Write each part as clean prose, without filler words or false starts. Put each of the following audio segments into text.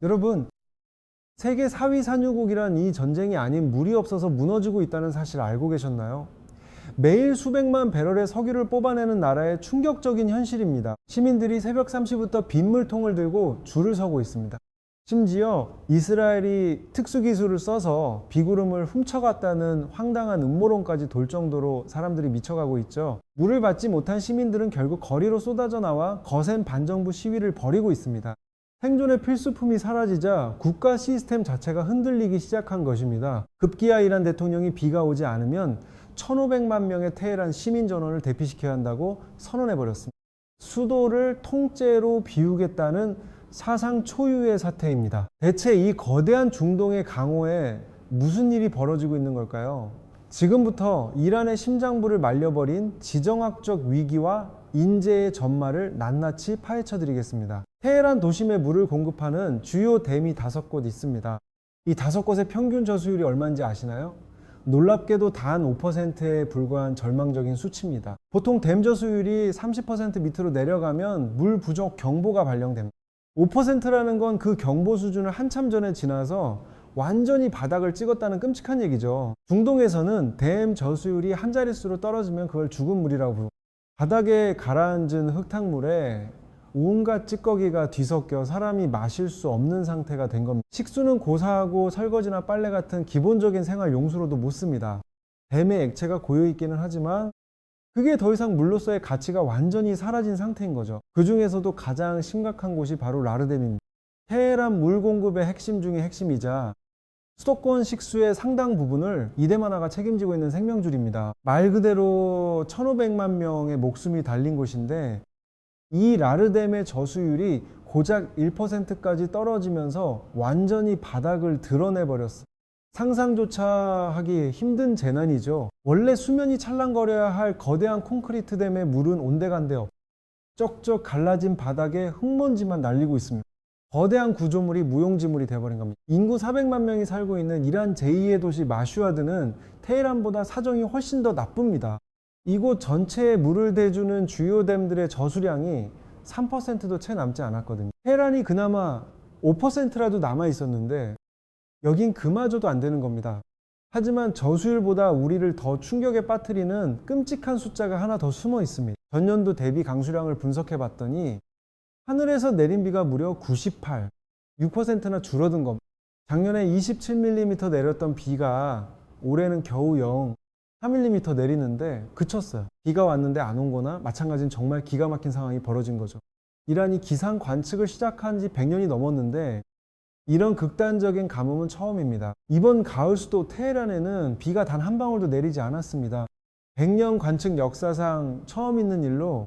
여러분, 세계 4위 산유국이란 이 전쟁이 아닌 물이 없어서 무너지고 있다는 사실 알고 계셨나요? 매일 수백만 배럴의 석유를 뽑아내는 나라의 충격적인 현실입니다. 시민들이 새벽 3시부터 빗물통을 들고 줄을 서고 있습니다. 심지어 이스라엘이 특수기술을 써서 비구름을 훔쳐갔다는 황당한 음모론까지 돌 정도로 사람들이 미쳐가고 있죠. 물을 받지 못한 시민들은 결국 거리로 쏟아져 나와 거센 반정부 시위를 벌이고 있습니다. 생존의 필수품이 사라지자 국가 시스템 자체가 흔들리기 시작한 것입니다. 급기야 이란 대통령이 비가 오지 않으면 1,500만 명의 테헤란 시민 전원을 대피시켜야 한다고 선언해버렸습니다. 수도를 통째로 비우겠다는 사상 초유의 사태입니다. 대체 이 거대한 중동의 강호에 무슨 일이 벌어지고 있는 걸까요? 지금부터 이란의 심장부를 말려버린 지정학적 위기와 인재의 전말을 낱낱이 파헤쳐 드리겠습니다. 테헤란 도심에 물을 공급하는 주요 댐이 5곳 있습니다. 이 5곳의 평균 저수율이 얼마인지 아시나요? 놀랍게도 단 5%에 불과한 절망적인 수치입니다. 보통 댐 저수율이 30% 밑으로 내려가면 물 부족 경보가 발령됩니다. 5%라는 건 그 경보 수준을 한참 전에 지나서 완전히 바닥을 찍었다는 끔찍한 얘기죠. 중동에서는 댐 저수율이 한 자릿수로 떨어지면 그걸 죽은 물이라고 부릅니다. 바닥에 가라앉은 흙탕물에 온갖 찌꺼기가 뒤섞여 사람이 마실 수 없는 상태가 된 겁니다. 식수는 고사하고 설거지나 빨래 같은 기본적인 생활 용수로도 못 씁니다. 댐의 액체가 고여있기는 하지만 그게 더 이상 물로서의 가치가 완전히 사라진 상태인 거죠. 그 중에서도 가장 심각한 곳이 바로 라르뎀입니다. 테헤란 물 공급의 핵심 중의 핵심이자 수도권 식수의 상당 부분을 이 댐 하나가 책임지고 있는 생명줄입니다. 말 그대로 1,500만 명의 목숨이 달린 곳인데 이 라르뎀의 저수율이 고작 1%까지 떨어지면서 완전히 바닥을 드러내버렸습니다. 상상조차 하기 힘든 재난이죠. 원래 수면이 찰랑거려야 할 거대한 콘크리트 댐의 물은 온데간데 없. 쩍쩍 갈라진 바닥에 흙먼지만 날리고 있습니다. 거대한 구조물이 무용지물이 되어버린 겁니다. 인구 400만 명이 살고 있는 이란 제2의 도시 마슈아드는 테헤란보다 사정이 훨씬 더 나쁩니다. 이곳 전체에 물을 대주는 주요 댐들의 저수량이 3%도 채 남지 않았거든요. 테헤란이 그나마 5%라도 남아 있었는데 여긴 그마저도 안 되는 겁니다. 하지만 저수율보다 우리를 더 충격에 빠뜨리는 끔찍한 숫자가 하나 더 숨어 있습니다. 전년도 대비 강수량을 분석해 봤더니 하늘에서 내린 비가 무려 98, 6%나 줄어든 겁니다. 작년에 27mm 내렸던 비가 올해는 겨우 0, 4mm 내리는데 그쳤어요. 비가 왔는데 안 온 거나 마찬가지인 정말 기가 막힌 상황이 벌어진 거죠. 이란이 기상 관측을 시작한 지 100년이 넘었는데 이런 극단적인 가뭄은 처음입니다. 이번 가을 수도 테헤란에는 비가 단 한 방울도 내리지 않았습니다. 100년 관측 역사상 처음 있는 일로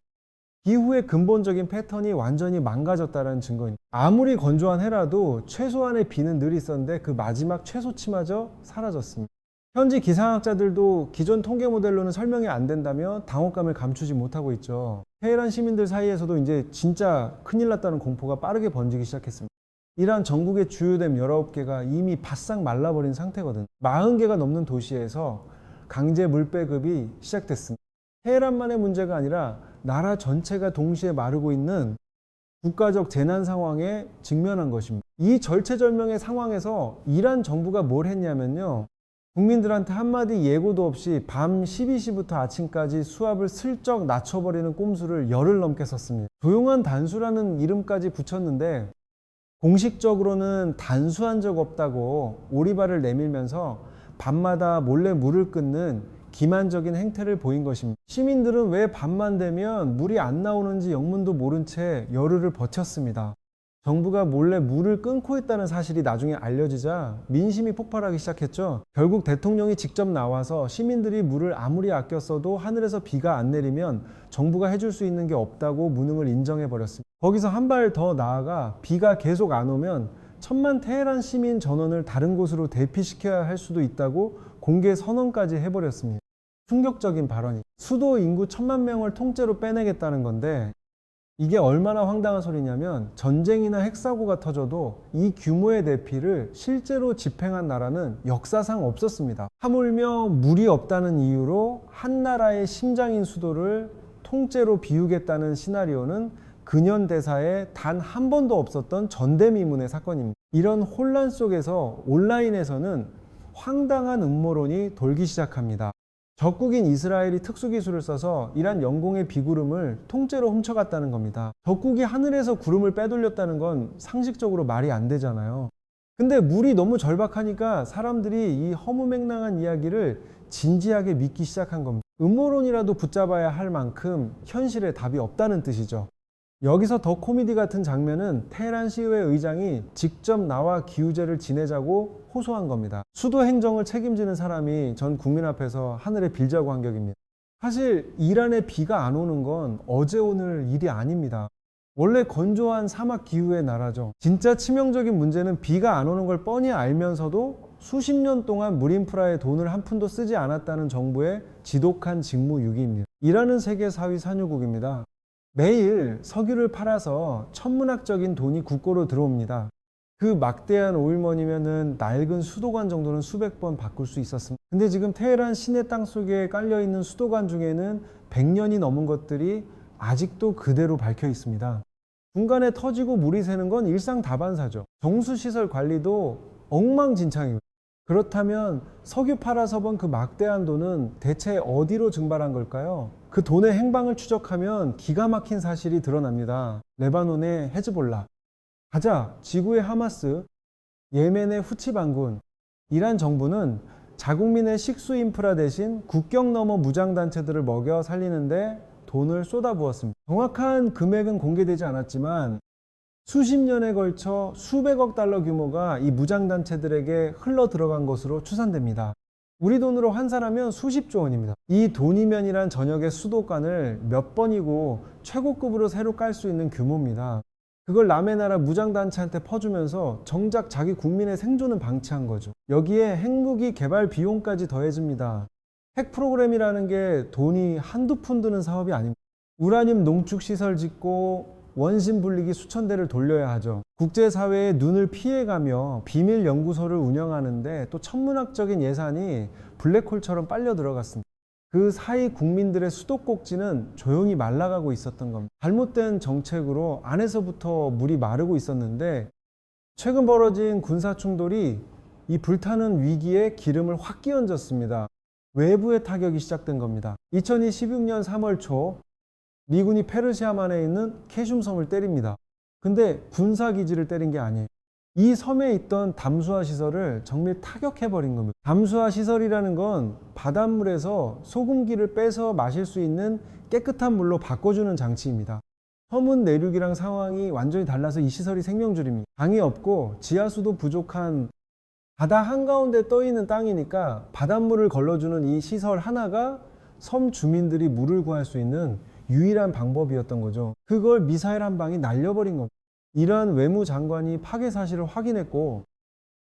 기후의 근본적인 패턴이 완전히 망가졌다는 증거입니다. 아무리 건조한 해라도 최소한의 비는 늘 있었는데 그 마지막 최소치마저 사라졌습니다. 현지 기상학자들도 기존 통계 모델로는 설명이 안 된다며 당혹감을 감추지 못하고 있죠. 테헤란 시민들 사이에서도 이제 진짜 큰일 났다는 공포가 빠르게 번지기 시작했습니다. 이란 전국의 주요 댐 19개가 이미 바싹 말라버린 상태거든요. 40개가 넘는 도시에서 강제 물배급이 시작됐습니다. 테헤란만의 문제가 아니라 나라 전체가 동시에 마르고 있는 국가적 재난 상황에 직면한 것입니다. 이 절체절명의 상황에서 이란 정부가 뭘 했냐면요. 국민들한테 한마디 예고도 없이 밤 12시부터 아침까지 수압을 슬쩍 낮춰버리는 꼼수를 열흘 넘게 썼습니다. 조용한 단수라는 이름까지 붙였는데 공식적으로는 단수한 적 없다고 오리발을 내밀면서 밤마다 몰래 물을 끊는 기만적인 행태를 보인 것입니다. 시민들은 왜 밤만 되면 물이 안 나오는지 영문도 모른 채 열흘을 버텼습니다. 정부가 몰래 물을 끊고 있다는 사실이 나중에 알려지자 민심이 폭발하기 시작했죠. 결국 대통령이 직접 나와서 시민들이 물을 아무리 아껴 써도 하늘에서 비가 안 내리면 정부가 해줄 수 있는 게 없다고 무능을 인정해버렸습니다. 거기서 한 발 더 나아가 비가 계속 안 오면 1,000만 테헤란 시민 전원을 다른 곳으로 대피시켜야 할 수도 있다고 공개 선언까지 해버렸습니다. 충격적인 발언이 수도 인구 1,000만 명을 통째로 빼내겠다는 건데 이게 얼마나 황당한 소리냐면 전쟁이나 핵사고가 터져도 이 규모의 대피를 실제로 집행한 나라는 역사상 없었습니다. 하물며 물이 없다는 이유로 한 나라의 심장인 수도를 통째로 비우겠다는 시나리오는 근현대사에 단 한 번도 없었던 전대미문의 사건입니다. 이런 혼란 속에서 온라인에서는 황당한 음모론이 돌기 시작합니다. 적국인 이스라엘이 특수기술을 써서 이란 영공의 비구름을 통째로 훔쳐갔다는 겁니다. 적국이 하늘에서 구름을 빼돌렸다는 건 상식적으로 말이 안 되잖아요. 근데 물이 너무 절박하니까 사람들이 이 허무맹랑한 이야기를 진지하게 믿기 시작한 겁니다. 음모론이라도 붙잡아야 할 만큼 현실에 답이 없다는 뜻이죠. 여기서 더 코미디 같은 장면은 테헤란 시의회 의장이 직접 나와 기우제를 지내자고 호소한 겁니다. 수도 행정을 책임지는 사람이 전 국민 앞에서 하늘에 빌자고 한 격입니다. 사실 이란에 비가 안 오는 건 어제 오늘 일이 아닙니다. 원래 건조한 사막 기후의 나라죠. 진짜 치명적인 문제는 비가 안 오는 걸 뻔히 알면서도 수십 년 동안 물 인프라에 돈을 한 푼도 쓰지 않았다는 정부의 지독한 직무유기입니다. 이란은 세계 4위 산유국입니다. 매일 석유를 팔아서 천문학적인 돈이 국고로 들어옵니다. 그 막대한 오일머니면은 낡은 수도관 정도는 수백 번 바꿀 수 있었습니다. 근데 지금 테헤란 시내 땅 속에 깔려있는 수도관 중에는 100년이 넘은 것들이 아직도 그대로 밝혀 있습니다. 중간에 터지고 물이 새는 건 일상다반사죠. 정수시설 관리도 엉망진창이고, 그렇다면 석유 팔아서 번 그 막대한 돈은 대체 어디로 증발한 걸까요? 그 돈의 행방을 추적하면 기가 막힌 사실이 드러납니다. 레바논의 헤즈볼라, 가자 지구의 하마스, 예멘의 후치 반군, 이란 정부는 자국민의 식수 인프라 대신 국경 너머 무장단체들을 먹여 살리는데 돈을 쏟아부었습니다. 정확한 금액은 공개되지 않았지만 수십 년에 걸쳐 수백억 달러 규모가 이 무장단체들에게 흘러 들어간 것으로 추산됩니다. 우리 돈으로 환산하면 수십조 원입니다. 이 돈이면이란 전역의 수도관을 몇 번이고 최고급으로 새로 깔 수 있는 규모입니다. 그걸 남의 나라 무장단체한테 퍼주면서 정작 자기 국민의 생존은 방치한 거죠. 여기에 핵무기 개발 비용까지 더해집니다. 핵 프로그램이라는 게 돈이 한두 푼 드는 사업이 아닙니다. 우라늄 농축시설 짓고 원심 분리기 수천 대를 돌려야 하죠. 국제사회의 눈을 피해가며 비밀 연구소를 운영하는데 또 천문학적인 예산이 블랙홀처럼 빨려 들어갔습니다. 그 사이 국민들의 수도꼭지는 조용히 말라가고 있었던 겁니다. 잘못된 정책으로 안에서부터 물이 마르고 있었는데 최근 벌어진 군사 충돌이 이 불타는 위기에 기름을 확 끼얹었습니다. 외부의 타격이 시작된 겁니다. 2016년 3월 초 미군이 페르시아만에 있는 캐슘 섬을 때립니다. 근데 군사기지를 때린 게 아니에요. 이 섬에 있던 담수화 시설을 정밀 타격해버린 겁니다. 담수화 시설이라는 건 바닷물에서 소금기를 빼서 마실 수 있는 깨끗한 물로 바꿔주는 장치입니다. 섬은 내륙이랑 상황이 완전히 달라서 이 시설이 생명줄입니다. 강이 없고 지하수도 부족한 바다 한가운데 떠있는 땅이니까 바닷물을 걸러주는 이 시설 하나가 섬 주민들이 물을 구할 수 있는 유일한 방법이었던 거죠. 그걸 미사일 한 방이 날려버린 겁니다. 이란 외무장관이 파괴 사실을 확인했고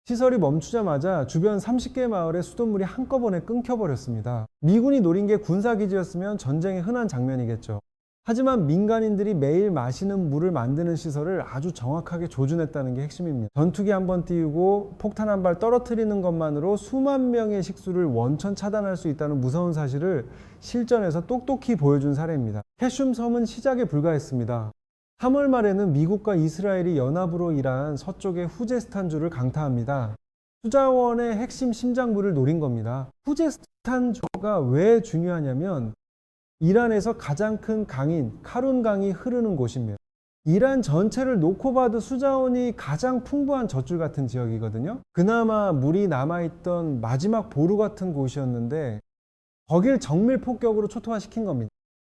시설이 멈추자마자 주변 30개 마을의 수돗물이 한꺼번에 끊겨버렸습니다. 미군이 노린 게 군사기지였으면 전쟁의 흔한 장면이겠죠. 하지만 민간인들이 매일 마시는 물을 만드는 시설을 아주 정확하게 조준했다는 게 핵심입니다. 전투기 한 번 띄우고 폭탄 한 발 떨어뜨리는 것만으로 수만 명의 식수를 원천 차단할 수 있다는 무서운 사실을 실전에서 똑똑히 보여준 사례입니다. 캐슘 섬은 시작에 불과했습니다. 3월 말에는 미국과 이스라엘이 연합으로 일한 서쪽의 후제스탄주를 강타합니다. 수자원의 핵심 심장부를 노린 겁니다. 후제스탄주가 왜 중요하냐면 이란에서 가장 큰 강인 카룬 강이 흐르는 곳입니다. 이란 전체를 놓고 봐도 수자원이 가장 풍부한 젖줄 같은 지역이거든요. 그나마 물이 남아있던 마지막 보루 같은 곳이었는데 거길 정밀 폭격으로 초토화시킨 겁니다.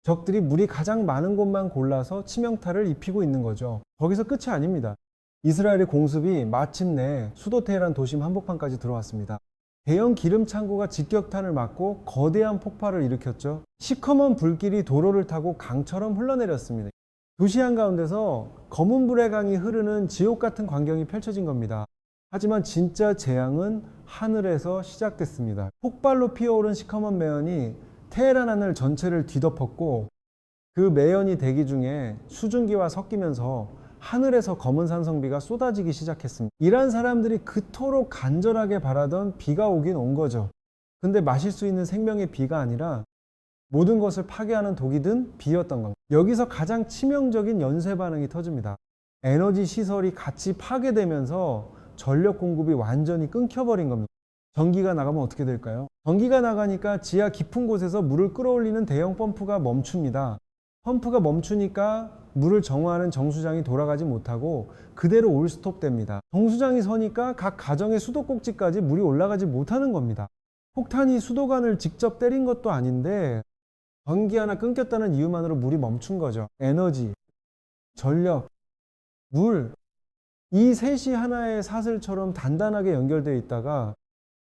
적들이 물이 가장 많은 곳만 골라서 치명타를 입히고 있는 거죠. 거기서 끝이 아닙니다. 이스라엘의 공습이 마침내 수도 테헤란 도심 한복판까지 들어왔습니다. 대형 기름 창고가 직격탄을 맞고 거대한 폭발을 일으켰죠. 시커먼 불길이 도로를 타고 강처럼 흘러내렸습니다. 도시 한가운데서 검은 불의 강이 흐르는 지옥 같은 광경이 펼쳐진 겁니다. 하지만 진짜 재앙은 하늘에서 시작됐습니다. 폭발로 피어오른 시커먼 매연이 테헤란 하늘 전체를 뒤덮었고 그 매연이 대기 중에 수증기와 섞이면서 하늘에서 검은 산성비가 쏟아지기 시작했습니다. 이란 사람들이 그토록 간절하게 바라던 비가 오긴 온 거죠. 근데 마실 수 있는 생명의 비가 아니라 모든 것을 파괴하는 독이 든 비였던 겁니다. 여기서 가장 치명적인 연쇄 반응이 터집니다. 에너지 시설이 같이 파괴되면서 전력 공급이 완전히 끊겨버린 겁니다. 전기가 나가면 어떻게 될까요? 전기가 나가니까 지하 깊은 곳에서 물을 끌어올리는 대형 펌프가 멈춥니다. 펌프가 멈추니까 물을 정화하는 정수장이 돌아가지 못하고 그대로 올스톱됩니다. 정수장이 서니까 각 가정의 수도꼭지까지 물이 올라가지 못하는 겁니다. 폭탄이 수도관을 직접 때린 것도 아닌데 전기 하나 끊겼다는 이유만으로 물이 멈춘 거죠. 에너지, 전력, 물, 이 셋이 하나의 사슬처럼 단단하게 연결되어 있다가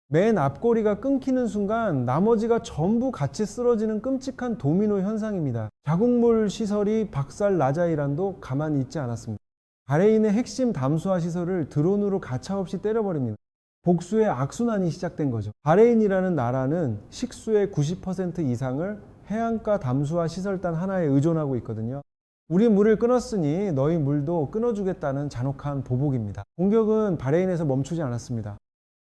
맨 앞고리가 끊기는 순간 나머지가 전부 같이 쓰러지는 끔찍한 도미노 현상입니다. 자국물 시설이 박살 나자 이란도 가만히 있지 않았습니다. 바레인의 핵심 담수화 시설을 드론으로 가차없이 때려버립니다. 복수의 악순환이 시작된 거죠. 바레인이라는 나라는 식수의 90% 이상을 해안가 담수화 시설단 하나에 의존하고 있거든요. 우리 물을 끊었으니 너희 물도 끊어주겠다는 잔혹한 보복입니다. 공격은 바레인에서 멈추지 않았습니다.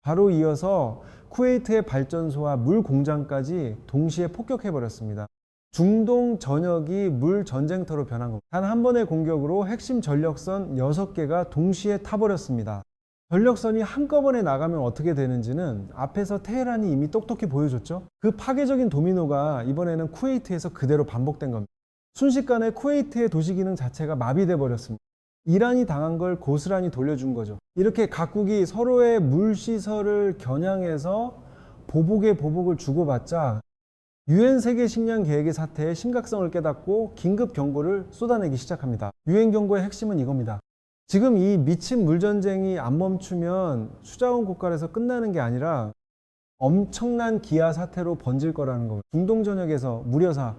바로 이어서 쿠웨이트의 발전소와 물 공장까지 동시에 폭격해버렸습니다. 중동 전역이 물 전쟁터로 변한 겁니다. 단 한 번의 공격으로 핵심 전력선 6개가 동시에 타버렸습니다. 전력선이 한꺼번에 나가면 어떻게 되는지는 앞에서 테헤란이 이미 똑똑히 보여줬죠. 그 파괴적인 도미노가 이번에는 쿠웨이트에서 그대로 반복된 겁니다. 순식간에 쿠웨이트의 도시 기능 자체가 마비돼 버렸습니다. 이란이 당한 걸 고스란히 돌려준 거죠. 이렇게 각국이 서로의 물시설을 겨냥해서 보복에 보복을 주고받자 유엔 세계 식량 계획의 사태의 심각성을 깨닫고 긴급 경고를 쏟아내기 시작합니다. 유엔 경고의 핵심은 이겁니다. 지금 이 미친 물전쟁이 안 멈추면 수자원 국가에서 끝나는 게 아니라 엄청난 기아 사태로 번질 거라는 겁니다. 중동 전역에서 무려사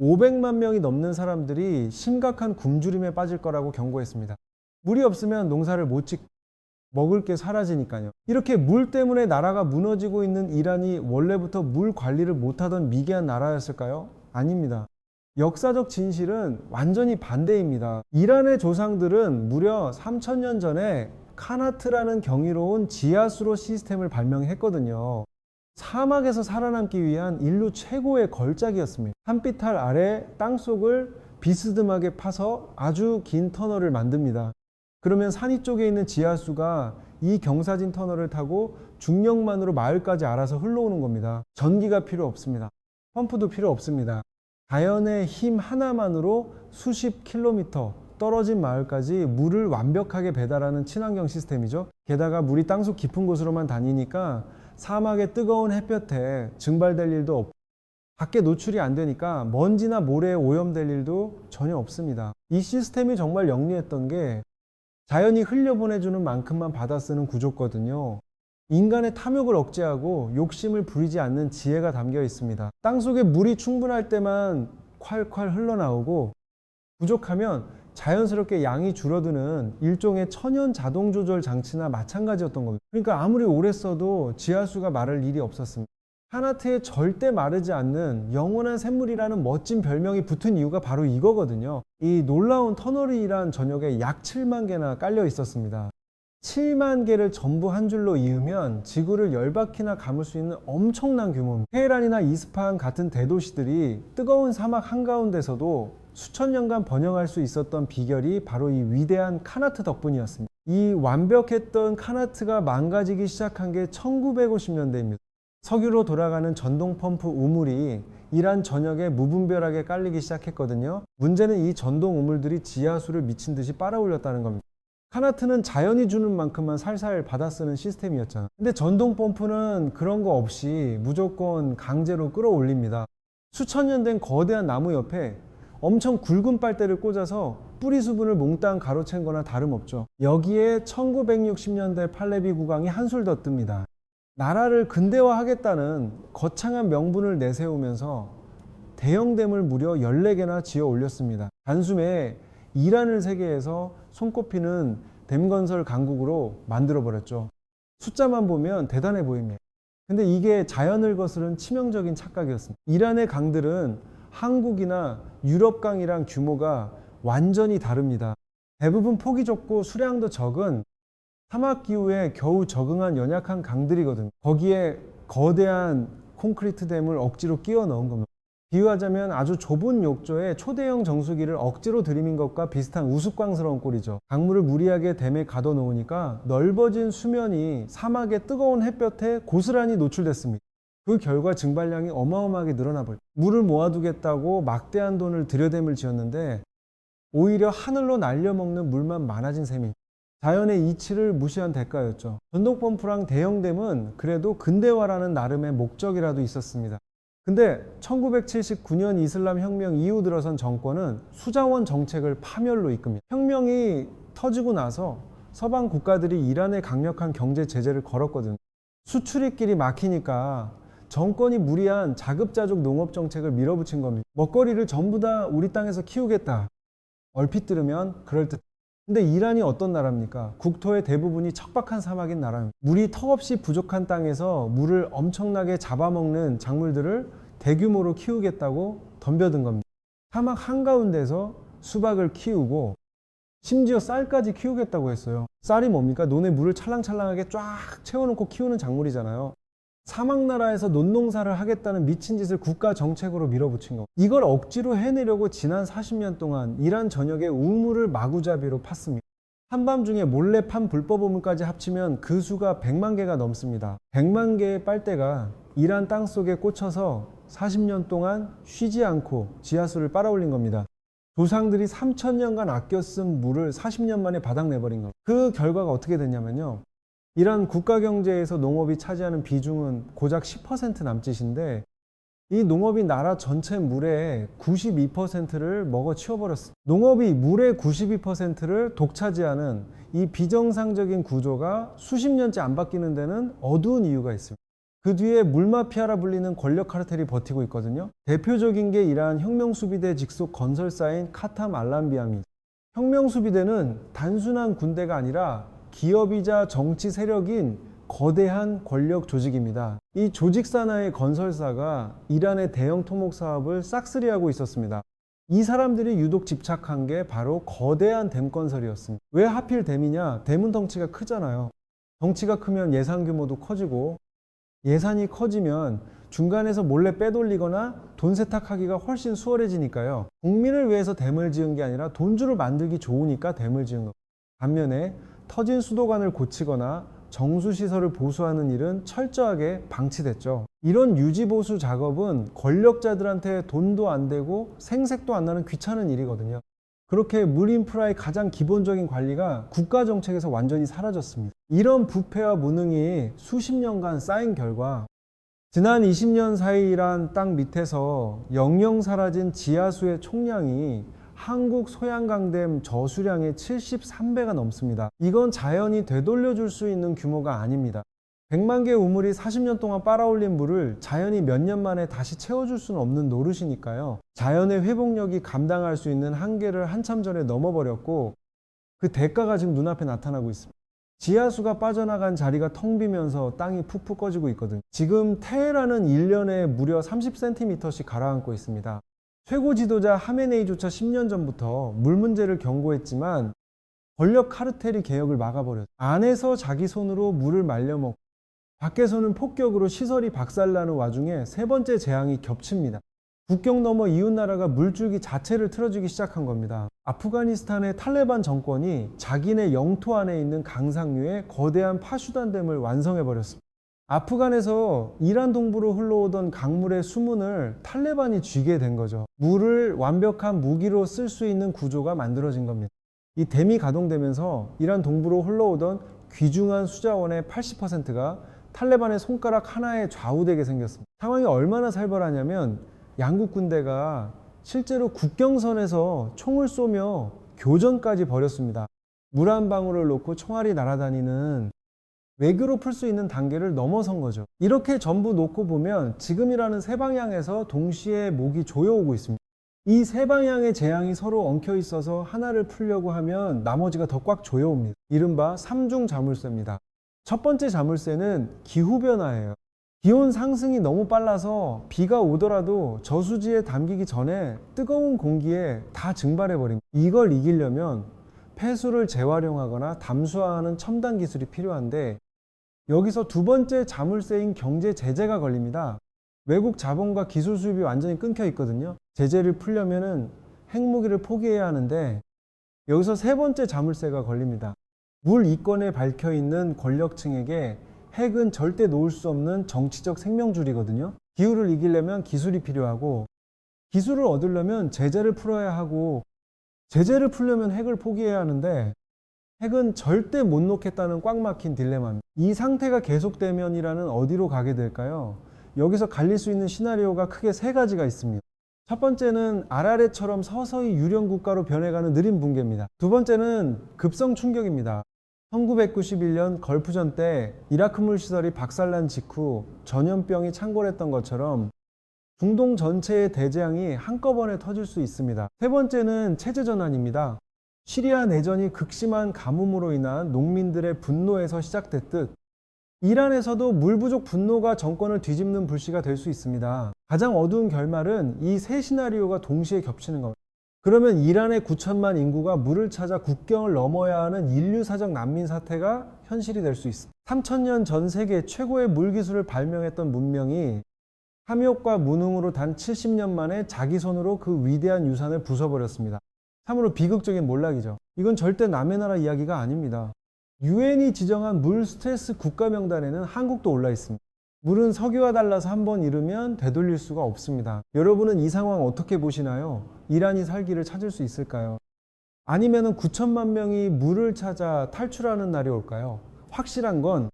500만 명이 넘는 사람들이 심각한 굶주림에 빠질 거라고 경고했습니다. 물이 없으면 농사를 못 짓고 먹을 게 사라지니까요. 이렇게 물 때문에 나라가 무너지고 있는 이란이 원래부터 물 관리를 못하던 미개한 나라였을까요? 아닙니다. 역사적 진실은 완전히 반대입니다. 이란의 조상들은 무려 3000년 전에 카나트라는 경이로운 지하수로 시스템을 발명했거든요. 사막에서 살아남기 위한 인류 최고의 걸작이었습니다. 산비탈 아래 땅속을 비스듬하게 파서 아주 긴 터널을 만듭니다. 그러면 산위 쪽에 있는 지하수가 이 경사진 터널을 타고 중력만으로 마을까지 알아서 흘러오는 겁니다. 전기가 필요 없습니다. 펌프도 필요 없습니다. 자연의 힘 하나만으로 수십 킬로미터 떨어진 마을까지 물을 완벽하게 배달하는 친환경 시스템이죠. 게다가 물이 땅속 깊은 곳으로만 다니니까 사막의 뜨거운 햇볕에 증발될 일도 없고 밖에 노출이 안 되니까 먼지나 모래에 오염될 일도 전혀 없습니다. 이 시스템이 정말 영리했던 게 자연이 흘려보내주는 만큼만 받아 쓰는 구조거든요. 인간의 탐욕을 억제하고 욕심을 부리지 않는 지혜가 담겨 있습니다. 땅속에 물이 충분할 때만 콸콸 흘러나오고 부족하면 자연스럽게 양이 줄어드는 일종의 천연 자동 조절 장치나 마찬가지였던 겁니다. 그러니까 아무리 오래 써도 지하수가 마를 일이 없었습니다. 카나트에 절대 마르지 않는 영원한 샘물이라는 멋진 별명이 붙은 이유가 바로 이거거든요. 이 놀라운 터널이 이란 전역에 약 7만 개나 깔려 있었습니다. 7만 개를 전부 한 줄로 이으면 지구를 10바퀴나 감을 수 있는 엄청난 규모입니다. 테헤란이나 이스파한 같은 대도시들이 뜨거운 사막 한가운데서도 수천 년간 번영할 수 있었던 비결이 바로 이 위대한 카나트 덕분이었습니다. 이 완벽했던 카나트가 망가지기 시작한 게 1950년대입니다. 석유로 돌아가는 전동 펌프 우물이 이란 전역에 무분별하게 깔리기 시작했거든요. 문제는 이 전동 우물들이 지하수를 미친 듯이 빨아올렸다는 겁니다. 카나트는 자연이 주는 만큼만 살살 받아 쓰는 시스템이었잖아. 근데 전동 펌프는 그런 거 없이 무조건 강제로 끌어올립니다. 수천 년 된 거대한 나무 옆에 엄청 굵은 빨대를 꽂아서 뿌리 수분을 몽땅 가로챈 거나 다름없죠. 여기에 1960년대 팔레비 국왕이 한술 더 뜹니다. 나라를 근대화하겠다는 거창한 명분을 내세우면서 대형댐을 무려 14개나 지어 올렸습니다. 단숨에 이란을 세계에서 손꼽히는 댐 건설 강국으로 만들어버렸죠. 숫자만 보면 대단해 보입니다. 근데 이게 자연을 거스른 치명적인 착각이었습니다. 이란의 강들은 한국이나 유럽 강이랑 규모가 완전히 다릅니다. 대부분 폭이 좁고 수량도 적은 사막 기후에 겨우 적응한 연약한 강들이거든요. 거기에 거대한 콘크리트 댐을 억지로 끼워 넣은 겁니다. 비유하자면 아주 좁은 욕조에 초대형 정수기를 억지로 들이민 것과 비슷한 우스꽝스러운 꼴이죠. 강물을 무리하게 댐에 가둬 놓으니까 넓어진 수면이 사막의 뜨거운 햇볕에 고스란히 노출됐습니다. 그 결과 증발량이 어마어마하게 늘어나 버렸죠. 물을 모아두겠다고 막대한 돈을 들여댐을 지었는데 오히려 하늘로 날려먹는 물만 많아진 셈입니다. 자연의 이치를 무시한 대가였죠. 전동펌프랑 대형댐은 그래도 근대화라는 나름의 목적이라도 있었습니다. 근데 1979년 이슬람 혁명 이후 들어선 정권은 수자원 정책을 파멸로 이끕니다. 혁명이 터지고 나서 서방 국가들이 이란에 강력한 경제 제재를 걸었거든요. 수출입 길이 막히니까 정권이 무리한 자급자족 농업 정책을 밀어붙인 겁니다. 먹거리를 전부 다 우리 땅에서 키우겠다. 얼핏 들으면 그럴듯. 근데 이란이 어떤 나라입니까? 국토의 대부분이 척박한 사막인 나라입니다. 물이 턱없이 부족한 땅에서 물을 엄청나게 잡아먹는 작물들을 대규모로 키우겠다고 덤벼든 겁니다. 사막 한가운데서 수박을 키우고 심지어 쌀까지 키우겠다고 했어요. 쌀이 뭡니까? 논에 물을 찰랑찰랑하게 쫙 채워놓고 키우는 작물이잖아요. 사막 나라에서 논농사를 하겠다는 미친 짓을 국가 정책으로 밀어붙인 거. 이걸 억지로 해내려고 지난 40년 동안 이란 전역에 우물을 마구잡이로 팠습니다. 한밤중에 몰래 판 불법 우물까지 합치면 그 수가 100만 개가 넘습니다. 100만 개의 빨대가 이란 땅속에 꽂혀서 40년 동안 쉬지 않고 지하수를 빨아올린 겁니다. 조상들이 3000년간 아껴 쓴 물을 40년 만에 바닥 내버린 겁니다. 그 결과가 어떻게 됐냐면요. 이란 국가 경제에서 농업이 차지하는 비중은 고작 10% 남짓인데 이 농업이 나라 전체 물의 92%를 먹어 치워버렸습니다. 농업이 물의 92%를 독차지하는 이 비정상적인 구조가 수십 년째 안 바뀌는 데는 어두운 이유가 있습니다. 그 뒤에 물마피아라 불리는 권력 카르텔이 버티고 있거든요. 대표적인 게 이란 혁명수비대 직속 건설사인 카탐 알람비아입니다. 혁명수비대는 단순한 군대가 아니라 기업이자 정치 세력인 거대한 권력 조직입니다. 이 조직 산하의 건설사가 이란의 대형 토목 사업을 싹쓸이하고 있었습니다. 이 사람들이 유독 집착한 게 바로 거대한 댐 건설이었습니다. 왜 하필 댐이냐? 댐은 덩치가 크잖아요. 덩치가 크면 예산 규모도 커지고 예산이 커지면 중간에서 몰래 빼돌리거나 돈 세탁하기가 훨씬 수월해지니까요. 국민을 위해서 댐을 지은 게 아니라 돈주를 만들기 좋으니까 댐을 지은 겁니다. 반면에 터진 수도관을 고치거나 정수시설을 보수하는 일은 철저하게 방치됐죠. 이런 유지보수 작업은 권력자들한테 돈도 안 되고 생색도 안 나는 귀찮은 일이거든요. 그렇게 물 인프라의 가장 기본적인 관리가 국가 정책에서 완전히 사라졌습니다. 이런 부패와 무능이 수십 년간 쌓인 결과 지난 20년 사이 이란 땅 밑에서 영영 사라진 지하수의 총량이 한국 소양강댐 저수량의 73배가 넘습니다. 이건 자연이 되돌려줄 수 있는 규모가 아닙니다. 100만 개 우물이 40년 동안 빨아올린 물을 자연이 몇 년 만에 다시 채워줄 수는 없는 노릇이니까요. 자연의 회복력이 감당할 수 있는 한계를 한참 전에 넘어버렸고 그 대가가 지금 눈앞에 나타나고 있습니다. 지하수가 빠져나간 자리가 텅 비면서 땅이 푹푹 꺼지고 있거든요. 지금 테헤란은 1년에 무려 30cm씩 가라앉고 있습니다. 최고 지도자 하메네이조차 10년 전부터 물 문제를 경고했지만 권력 카르텔이 개혁을 막아버렸죠. 안에서 자기 손으로 물을 말려먹고 밖에서는 폭격으로 시설이 박살나는 와중에 세 번째 재앙이 겹칩니다. 국경 너머 이웃나라가 물줄기 자체를 틀어주기 시작한 겁니다. 아프가니스탄의 탈레반 정권이 자기네 영토 안에 있는 강상류에 거대한 파슈단댐을 완성해버렸습니다. 아프간에서 이란 동부로 흘러오던 강물의 수문을 탈레반이 쥐게 된 거죠. 물을 완벽한 무기로 쓸 수 있는 구조가 만들어진 겁니다. 이 댐이 가동되면서 이란 동부로 흘러오던 귀중한 수자원의 80%가 탈레반의 손가락 하나에 좌우되게 생겼습니다. 상황이 얼마나 살벌하냐면 양국 군대가 실제로 국경선에서 총을 쏘며 교전까지 벌였습니다. 물 한 방울을 놓고 총알이 날아다니는 외교로 풀 수 있는 단계를 넘어선 거죠. 이렇게 전부 놓고 보면 지금이라는 세 방향에서 동시에 목이 조여오고 있습니다. 이 세 방향의 재앙이 서로 엉켜 있어서 하나를 풀려고 하면 나머지가 더 꽉 조여옵니다. 이른바 삼중 자물쇠입니다. 첫 번째 자물쇠는 기후변화예요. 기온 상승이 너무 빨라서 비가 오더라도 저수지에 담기기 전에 뜨거운 공기에 다 증발해버립니다. 이걸 이기려면 폐수를 재활용하거나 담수화하는 첨단 기술이 필요한데 여기서 두 번째 자물쇠인 경제 제재가 걸립니다. 외국 자본과 기술 수입이 완전히 끊겨 있거든요. 제재를 풀려면은 핵무기를 포기해야 하는데 여기서 세 번째 자물쇠가 걸립니다. 물 이권에 밝혀 있는 권력층에게 핵은 절대 놓을 수 없는 정치적 생명줄이거든요. 기후를 이기려면 기술이 필요하고, 기술을 얻으려면 제재를 풀어야 하고, 제재를 풀려면 핵을 포기해야 하는데 핵은 절대 못 놓겠다는 꽉 막힌 딜레마입니다. 이 상태가 계속되면 이란은 어디로 가게 될까요? 여기서 갈릴 수 있는 시나리오가 크게 세 가지가 있습니다. 첫 번째는 아라레처럼 서서히 유령 국가로 변해가는 느린 붕괴입니다. 두 번째는 급성 충격입니다. 1991년 걸프전 때 이라크물 시설이 박살난 직후 전염병이 창궐했던 것처럼 중동 전체의 대재앙이 한꺼번에 터질 수 있습니다. 세 번째는 체제 전환입니다. 시리아 내전이 극심한 가뭄으로 인한 농민들의 분노에서 시작됐듯 이란에서도 물 부족 분노가 정권을 뒤집는 불씨가 될 수 있습니다. 가장 어두운 결말은 이 세 시나리오가 동시에 겹치는 겁니다. 그러면 이란의 9천만 인구가 물을 찾아 국경을 넘어야 하는 인류사적 난민 사태가 현실이 될 수 있습니다. 3000년 전 세계 최고의 물 기술을 발명했던 문명이 탐욕과 무능으로 단 70년 만에 자기 손으로 그 위대한 유산을 부숴버렸습니다. 참으로 비극적인 몰락이죠. 이건 절대 남의 나라 이야기가 아닙니다. 유엔이 지정한 물 스트레스 국가 명단에는 한국도 올라 있습니다. 물은 석유와 달라서 한번 잃으면 되돌릴 수가 없습니다. 여러분은 이 상황 어떻게 보시나요? 이란이 살기를 찾을 수 있을까요? 아니면 9천만 명이 물을 찾아 탈출하는 날이 올까요? 확실한 건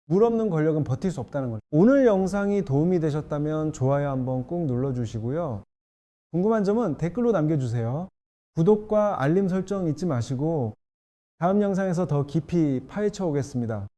물 없는 권력은 버틸 수 없다는 거죠. 오늘 영상이 도움이 되셨다면 좋아요 한번 꾹 눌러주시고요. 궁금한 점은 댓글로 남겨주세요. 구독과 알림 설정 잊지 마시고 다음 영상에서 더 깊이 파헤쳐 오겠습니다.